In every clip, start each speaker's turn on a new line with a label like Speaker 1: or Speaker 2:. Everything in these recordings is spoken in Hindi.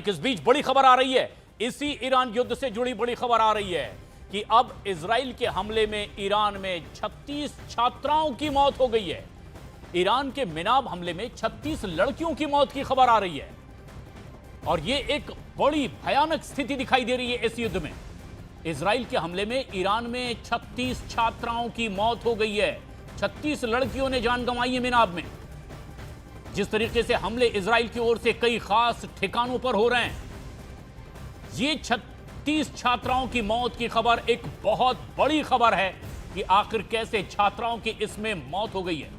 Speaker 1: लेकिन इस बीच बड़ी खबर आ रही है, इसी ईरान युद्ध से जुड़ी बड़ी खबर आ रही है कि अब इजराइल के हमले में ईरान में 36 छात्राओं की मौत हो गई है। ईरान के मिनाब हमले में 36 लड़कियों की मौत की खबर आ रही है और यह एक बड़ी भयानक स्थिति दिखाई दे रही है इस युद्ध में। इजराइल के हमले में ईरान में 36 छात्राओं की मौत हो गई है, 36 लड़कियों ने जान गंवाई है मिनाब में। जिस तरीके से हमले इजराइल की ओर से कई खास ठिकानों पर हो रहे हैं, ये 36 छात्राओं की मौत की खबर एक बहुत बड़ी खबर है कि आखिर कैसे छात्राओं की इसमें मौत हो गई है।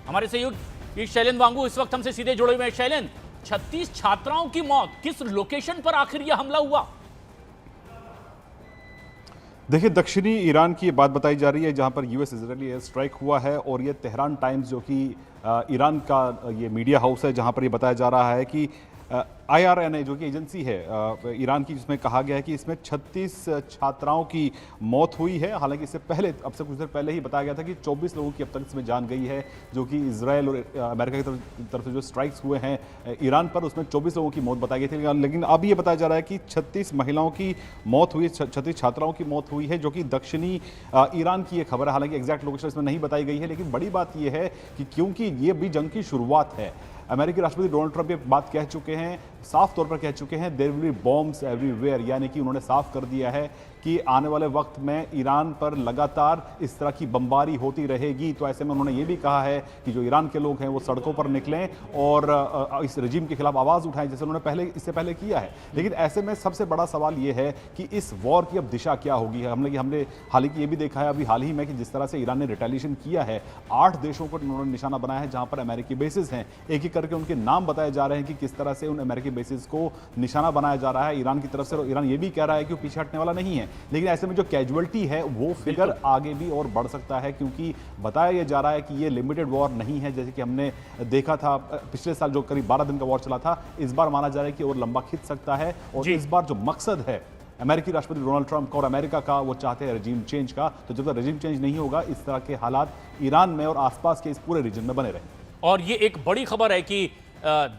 Speaker 1: हमारे सहयोगी शैलेंद्र वांगू इस वक्त हमसे सीधे जुड़े हुए हैं। शैलेंद्र, 36 छात्राओं की मौत, किस लोकेशन पर आखिर यह हमला हुआ?
Speaker 2: देखिए, दक्षिणी ईरान की ये बात बताई जा रही है जहां पर यूएस इजरायली एयर स्ट्राइक हुआ है और ये तेहरान टाइम्स जो कि ईरान का ये मीडिया हाउस है जहां पर ये बताया जा रहा है कि IRNA जो कि एजेंसी है ईरान की, जिसमें कहा गया है कि इसमें 36 छात्राओं की मौत हुई है। हालांकि इससे पहले, अब से कुछ देर पहले ही बताया गया था कि 24 लोगों की अब तक इसमें जान गई है, जो कि इजराइल और अमेरिका की तरफ से जो स्ट्राइक्स हुए हैं ईरान पर, उसमें 24 लोगों की मौत बताई गई थी। लेकिन अब ये बताया जा रहा है कि 36 महिलाओं की मौत हुई, 36 छात्राओं की मौत हुई है, जो कि दक्षिणी ईरान की ये खबर है। हालांकि एग्जैक्ट लोकेशन इसमें नहीं बताई गई है, लेकिन बड़ी बात यह है कि क्योंकि ये भी जंग की शुरुआत है, अमेरिकी राष्ट्रपति डोनाल्ड ट्रंप ये बात कह चुके हैं, साफ तौर पर कह चुके हैं, there will be bombs everywhere, यानी कि उन्होंने साफ कर दिया है कि आने वाले वक्त में ईरान पर लगातार इस तरह की बमबारी होती रहेगी। तो ऐसे में उन्होंने ये भी कहा है कि जो ईरान के लोग हैं वो सड़कों पर निकलें और इस रजीम के खिलाफ आवाज़ उठाएं, जैसे उन्होंने इससे पहले किया है। लेकिन ऐसे में सबसे बड़ा सवाल ये है कि इस वॉर की अब दिशा क्या होगी। हमने हालांकि ये भी देखा है अभी हाल ही में कि जिस तरह से ईरान ने रिटेलिएशन किया है, 8 देशों को उन्होंने निशाना बनाया है जहां पर अमेरिकी बेसिस हैं। एक एक करके उनके नाम बताए जा रहे हैं कि किस तरह से उन अमेरिकी बेसिस को निशाना बनाया जा रहा है ईरान की तरफ से। और ईरान ये भी कह रहा है कि वो पीछे हटने वाला नहीं है। लेकिन ऐसे में जो कैजुअलिटी है वो फिगर आगे भी और बढ़ सकता है, क्योंकि बताया यह जा रहा है कि ये लिमिटेड वॉर नहीं है जैसे कि हमने देखा था पिछले साल जो करीब 12 दिन का वॉर चला था। इस बार माना जा रहा है कि और लंबा खिंच सकता है और इस बार जो मकसद है अमेरिकी राष्ट्रपति डोनाल्ड ट्रंप का और अमेरिका का, वो चाहते हैं रजीम चेंज का। तो जब तक रजीम चेंज नहीं होगा, इस तरह के हालात ईरान में और आसपास के इस पूरे रीजन में बने रहेंगे।
Speaker 1: और ये एक बड़ी खबर है कि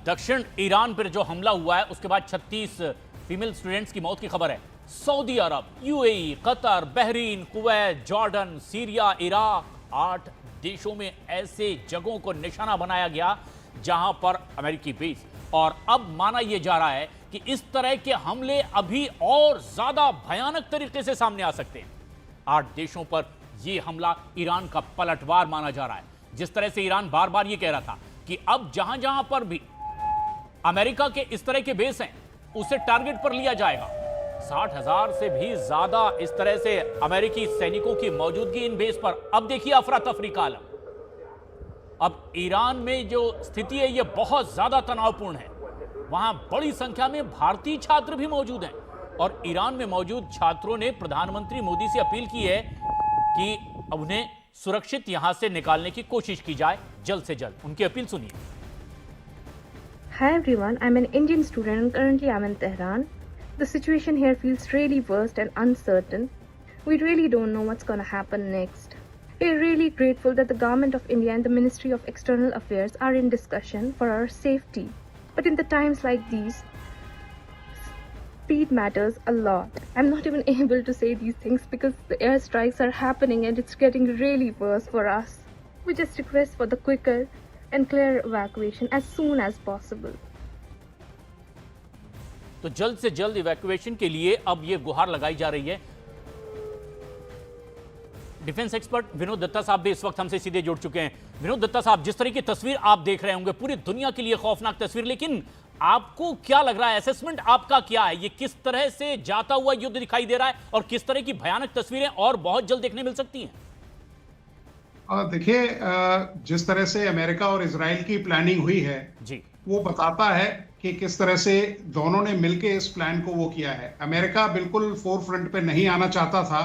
Speaker 1: दक्षिण ईरान पर जो हमला हुआ है उसके बाद 36 फीमेल स्टूडेंट्स की मौत की खबर है। Saudi Arab, UAE, Qatar, Bahrain, Kuwait, Jordan, Syria, Iraq, 8 देशों में ऐसे जगहों को निशाना बनाया गया जहां पर अमेरिकी बेस। और अब माना यह जा रहा है कि इस तरह के हमले अभी और ज्यादा भयानक तरीके से सामने आ सकते हैं। 8 देशों पर यह हमला ईरान का पलटवार माना जा रहा है। जिस तरह से ईरान बार बार यह कह रहा था कि अब जहां जहां पर भी अमेरिका के इस तरह के बेस हैं उसे टारगेट पर लिया जाएगा। 60,000 से भी ज्यादा इस तरह से अमेरिकी सैनिकों की मौजूदगी इन बेस पर। अब देखिए अफरा तफरी का आलम। अब ईरान में जो स्थिति है यह बहुत ज्यादा तनावपूर्ण है। वहां बड़ी संख्या में भारतीय छात्र भी मौजूद हैं और ईरान में मौजूद छात्रों ने प्रधानमंत्री मोदी से अपील की है कि उन्हें सुरक्षित यहां से निकालने की कोशिश की जाए जल्द से जल्द। उनकी अपील सुनिए।
Speaker 3: Hi everyone, I'm an Indian student and currently I'm in Tehran. The situation here feels really worst and uncertain. We really don't know what's going to happen next. We're really grateful that the Government of India and the Ministry of External Affairs are in discussion for our safety. But in the times like these, speed matters a lot. I'm not even able to say these things because the airstrikes are happening and it's getting really worse for us. We just request for the quicker and clear evacuation as soon as possible.
Speaker 1: तो जल्द से जल्द इवैक्यूएशन के लिए अब यह गुहार लगाई जा रही है। डिफेंस एक्सपर्ट विनोद दत्ता साहब भी इस वक्त हमसे सीधे जुड़ चुके हैं। विनोद दत्ता साहब, जिस तरह की तस्वीर आप देख रहे होंगे, पूरी दुनिया के लिए खौफनाक तस्वीर, लेकिन आपको क्या लग रहा है, असेसमेंट आपका क्या है? ये किस तरह से जाता हुआ युद्ध दिखाई दे रहा है और किस तरह की भयानक तस्वीरें और बहुत जल्द देखने मिल सकती हैं?
Speaker 4: देखिए, जिस तरह से अमेरिका और इजराइल की प्लानिंग हुई है
Speaker 1: जी,
Speaker 4: वो बताता है कि किस तरह से दोनों ने मिलकर इस प्लान को वो किया है। अमेरिका बिल्कुल फोर फ्रंट पे नहीं आना चाहता था,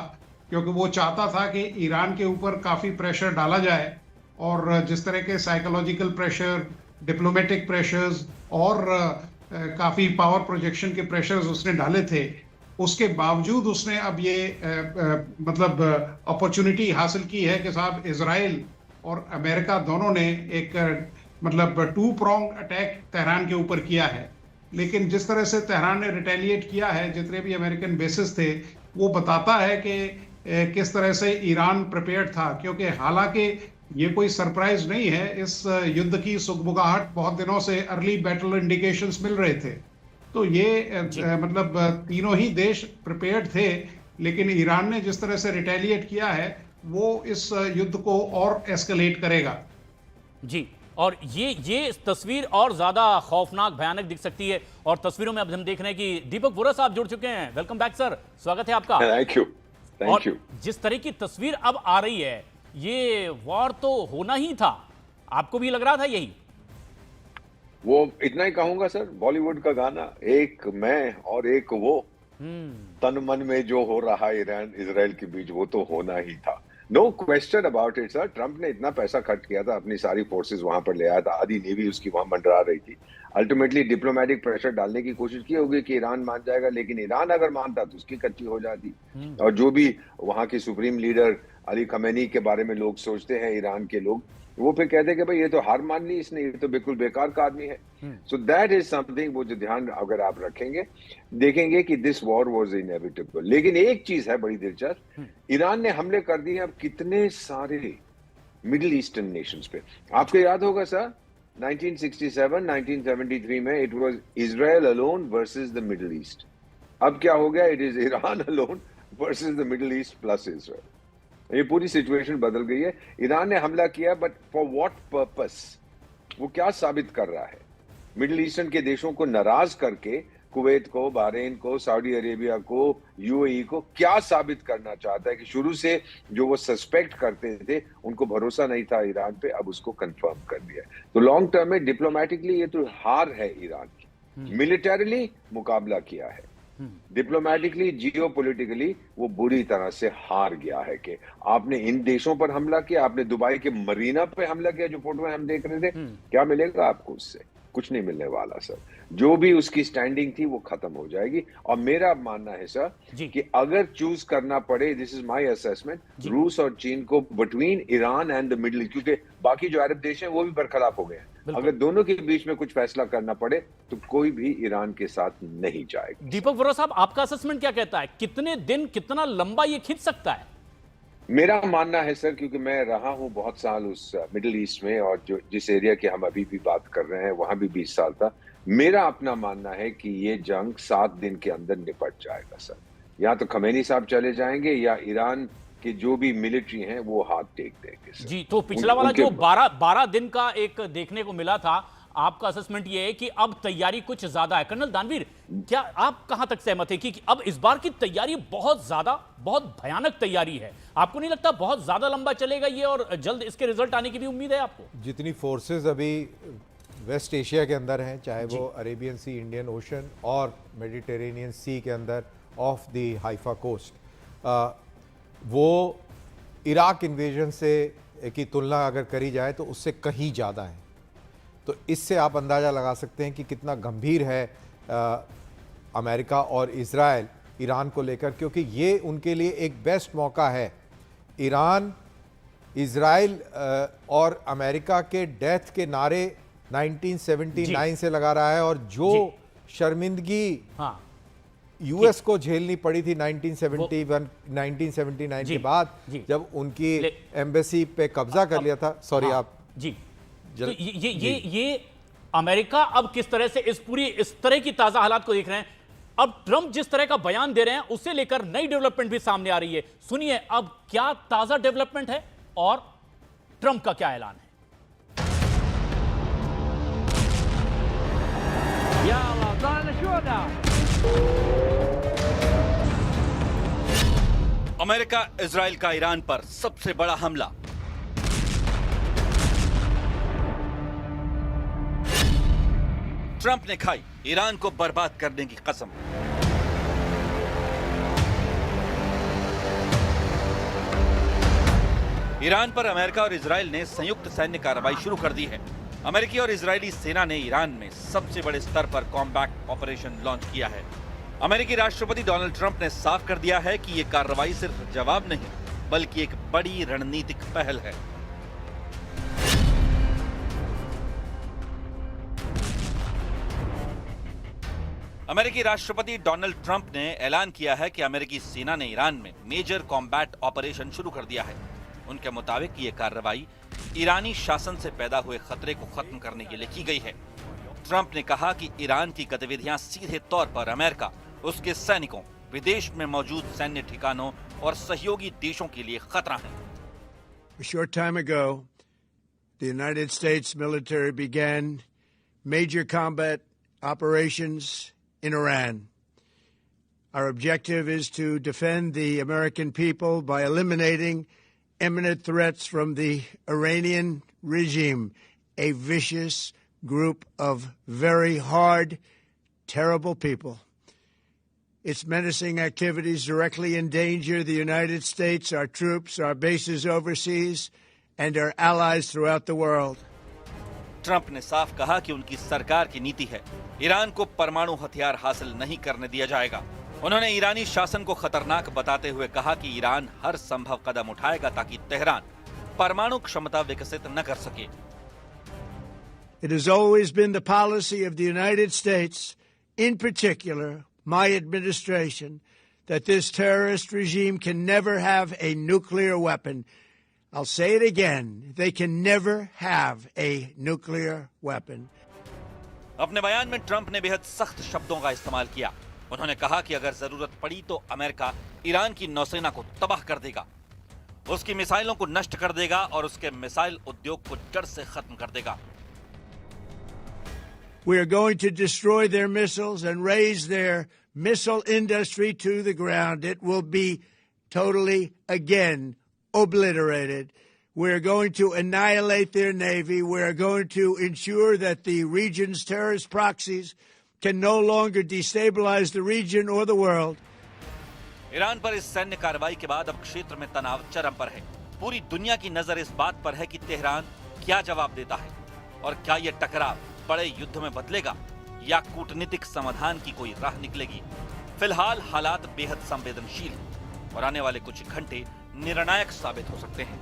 Speaker 4: क्योंकि वो चाहता था कि ईरान के ऊपर काफी प्रेशर डाला जाए और जिस तरह के साइकोलॉजिकल प्रेशर, डिप्लोमेटिक प्रेशर्स और काफी पावर प्रोजेक्शन के प्रेशर्स उसने डाले थे, उसके बावजूद उसने अब ये मतलब अपॉर्चुनिटी हासिल की है कि साहब इजराइल और अमेरिका दोनों ने एक मतलब टू प्रोंग अटैक तेहरान के ऊपर किया है। लेकिन जिस तरह से तेहरान ने रिटेलिएट किया है, जितने भी अमेरिकन बेसिस थे, वो बताता है कि किस तरह से ईरान प्रिपेयर्ड था, क्योंकि हालांकि ये कोई सरप्राइज नहीं है, इस युद्ध की सुगबुगाहट बहुत दिनों से अर्ली बैटल इंडिकेशंस मिल रहे थे। तो ये मतलब तीनों ही देश प्रिपेयर्ड थे, लेकिन ईरान ने जिस तरह से रिटेलिएट किया है वो इस युद्ध को और एस्केलेट करेगा।
Speaker 1: जी, और ये तस्वीर और ज्यादा खौफनाक भयानक दिख सकती है। और तस्वीरों में अब हम देख रहे हैं कि दीपक वोरा साहब जुड़ चुके हैं। वेलकम बैक सर, स्वागत है आपका।
Speaker 5: Thank you.
Speaker 1: जिस तरह की तस्वीर अब आ रही है, ये वॉर तो होना ही था, आपको भी लग रहा था यही?
Speaker 5: वो इतना ही कहूंगा सर, बॉलीवुड का गाना, एक मैं और एक वो, तन मन में जो हो रहा है ईरान इजराइल के बीच, वो तो होना ही था। No question about it sir. Trump ने इतना पैसा खर्च किया था, अपनी सारी फोर्सेस वहां पर ले आया था, आधी नेवी उसकी वहां मंडरा रही थी। अल्टीमेटली डिप्लोमेटिक प्रेशर डालने की कोशिश की होगी कि ईरान मान जाएगा, लेकिन ईरान अगर मानता तो उसकी कच्ची हो जाती। और जो भी वहां की सुप्रीम लीडर अली खमेनी के बारे में लोग सोचते हैं, ईरान के लोग, वो फिर कहते हैं कि भाई ये तो हार मान ली इसने, ये तो बिल्कुल बेकार का आदमी है। सो दैट इज समथिंग, वो जो ध्यान अगर आप रखेंगे, देखेंगे कि दिस वॉर वाज इनएविटेबल। लेकिन एक चीज है बड़ी दिलचस्प, ईरान ने हमले कर दिए अब कितने सारे मिडिल ईस्टर्न नेशंस पे। आपको याद होगा सर, 1967, 1973 में it was Israel alone versus the middle east. अब क्या हो गया, it is Iran alone versus the middle east plus Israel. ये पूरी सिचुएशन बदल गई है। ईरान ने हमला किया, बट फॉर व्हाट पर्पस? वो क्या साबित कर रहा है? मिडिल ईस्टर्न के देशों को नाराज करके, कुवैत को, बहरीन को, सऊदी अरेबिया को, यूएई को क्या साबित करना चाहता है कि शुरू से जो वो सस्पेक्ट करते थे, उनको भरोसा नहीं था ईरान पे, अब उसको कंफर्म कर दिया। तो लॉन्ग टर्म में डिप्लोमेटिकली ये तो हार है ईरान की। मिलिटरीली मुकाबला किया है, डिप्लोमेटिकली, जियोपॉलिटिकली वो बुरी तरह से हार गया है। कि आपने इन देशों पर हमला किया, आपने दुबई के मरीना पे हमला किया, जो फोटो हम देख रहे थे, क्या मिलेगा आपको उससे? कुछ नहीं मिलने वाला सर। जो भी उसकी स्टैंडिंग थी वो खत्म हो जाएगी। और मेरा मानना है सर कि अगर चूज करना पड़े, दिस इज माय असेसमेंट, रूस और चीन को between Iran and the middle east, क्योंकि बाकी जो अरब देश हैं वो भी बरखलाफ हो गए हैं, अगर दोनों के बीच में कुछ फैसला करना पड़े तो कोई भी ईरान के साथ नहीं जाएगा।
Speaker 1: दीपक वोरा साहब, आपका असेसमेंट क्या कहता है? कितने दिन, कितना लंबा ये खिंच सकता है?
Speaker 5: मेरा मानना है सर, क्योंकि मैं रहा हूं बहुत साल उस मिडिल ईस्ट में, और जो जिस एरिया की हम अभी भी बात कर रहे हैं वहां भी 20 साल था, मेरा अपना मानना है कि ये जंग 7 दिन के अंदर निपट जाएगा सर। या तो खमेनी साहब चले जाएंगे या ईरान के जो भी मिलिट्री हैं वो हाथ टेक देंगे सर।
Speaker 1: जी, तो पिछला वाला जो 12 दिन का एक देखने को मिला था, आपका असेसमेंट ये है कि अब तैयारी कुछ ज्यादा है। कर्नल दानवीर, क्या आप कहां तक सहमत है कि अब इस बार की तैयारी बहुत ज्यादा, बहुत भयानक तैयारी है? आपको नहीं लगता बहुत ज्यादा लंबा चलेगा ये, और जल्द इसके रिजल्ट आने की भी उम्मीद है आपको?
Speaker 6: जितनी फोर्सेस अभी वेस्ट एशिया के अंदर हैं, चाहे वो अरेबियन सी, इंडियन ओशन और मेडिटेरेनियन सी के अंदर ऑफ द हाइफा कोस्ट, वो इराक इन्वेजन से की तुलना अगर करी जाए तो उससे कहीं ज़्यादा है। तो इससे आप अंदाज़ा लगा सकते हैं कि कितना गंभीर है अमेरिका और इज़राइल ईरान को लेकर, क्योंकि ये उनके लिए एक बेस्ट मौका है। ईरान इज़राइल और अमेरिका के डेथ के नारे 1979 से लगा रहा है, और जो शर्मिंदगी यूएस को झेलनी पड़ी थी 1979 के बाद, जब उनकी एम्बेसी पे कब्जा कर लिया था। सॉरी आप
Speaker 1: जी, तो ये अमेरिका अब किस तरह से इस तरह की ताजा हालात को देख रहे हैं। अब ट्रंप जिस तरह का बयान दे रहे हैं, उससे लेकर नई डेवलपमेंट भी सामने आ रही है। सुनिए अब क्या ताजा डेवलपमेंट है और ट्रंप का क्या ऐलान है।
Speaker 7: अमेरिका इजराइल का ईरान पर सबसे बड़ा हमला। ट्रंप ने खाई ईरान को बर्बाद करने की कसम। ईरान पर अमेरिका और इजराइल ने संयुक्त सैन्य कार्रवाई शुरू कर दी है। अमेरिकी और इजरायली सेना ने ईरान में सबसे बड़े स्तर पर कॉम्बैट ऑपरेशन लॉन्च किया है। अमेरिकी राष्ट्रपति डोनाल्ड ट्रंप ने साफ कर दिया है कि यह कार्रवाई सिर्फ जवाब नहीं, बल्कि एक बड़ी रणनीतिक पहल है। अमेरिकी राष्ट्रपति डोनाल्ड ट्रंप ने ऐलान किया है कि अमेरिकी सेना ने ईरान में मेजर कॉम्बैट ऑपरेशन शुरू कर दिया है। उनके मुताबिक ये कार्रवाई ईरानी शासन से पैदा हुए खतरे को खत्म करने के लिए की गई है। ट्रंप ने कहा कि ईरान की गतिविधियां सीधे तौर पर अमेरिका, उसके सैनिकों, विदेश में मौजूद सैन्य ठिकानों और सहयोगी देशों के लिए खतरा है।
Speaker 8: A short time ago, the United States military began major combat operations in Iran. Our objective is to defend the American people by eliminating imminent threats from the Iranian regime, a vicious group of very hard, terrible people. Its menacing activities directly endanger the United States, our troops, our bases overseas, and our allies throughout the world.
Speaker 7: Trump ने साफ कहा कि उनकी सरकार की नीति है, ईरान को परमाणु हथियार हासिल नहीं करने दिया जाएगा। उन्होंने ईरानी शासन को खतरनाक बताते हुए कहा कि ईरान हर संभव कदम उठाएगा ताकि तेहरान परमाणु क्षमता विकसित न कर सके।
Speaker 8: It has always been the policy of the United States, in particular, my administration, that this terrorist regime can never have a nuclear weapon. I'll say it again, they can never have a nuclear weapon.
Speaker 7: अपने बयान में ट्रंप ने बेहद सख्त शब्दों का इस्तेमाल किया। उन्होंने कहा कि अगर जरूरत पड़ी तो अमेरिका ईरान की नौसेना को तबाह कर देगा, उसकी मिसाइलों को नष्ट कर देगा और उसके मिसाइल उद्योग को जड़ से खत्म कर देगा।
Speaker 8: We are going to destroy their missiles and raise their missile industry to the ground. It will be totally, again, obliterated. We are going to annihilate their navy. We are going to ensure that the region's terrorist proxies can no longer destabilize the region or the world.
Speaker 7: Iran पर इस सैन्य कार्रवाई के बाद अब क्षेत्र में तनाव चरम पर है। पूरी दुनिया की नजर इस बात पर है कि तेहरान क्या जवाब देता है और क्या यह टकराव बड़े युद्ध में बदलेगा या कूटनीतिक समाधान की कोई राह निकलेगी। फिलहाल हालात बेहद संवेदनशील हैं और आने वाले कुछ घंटे निर्णायक साबित हो सकते हैं।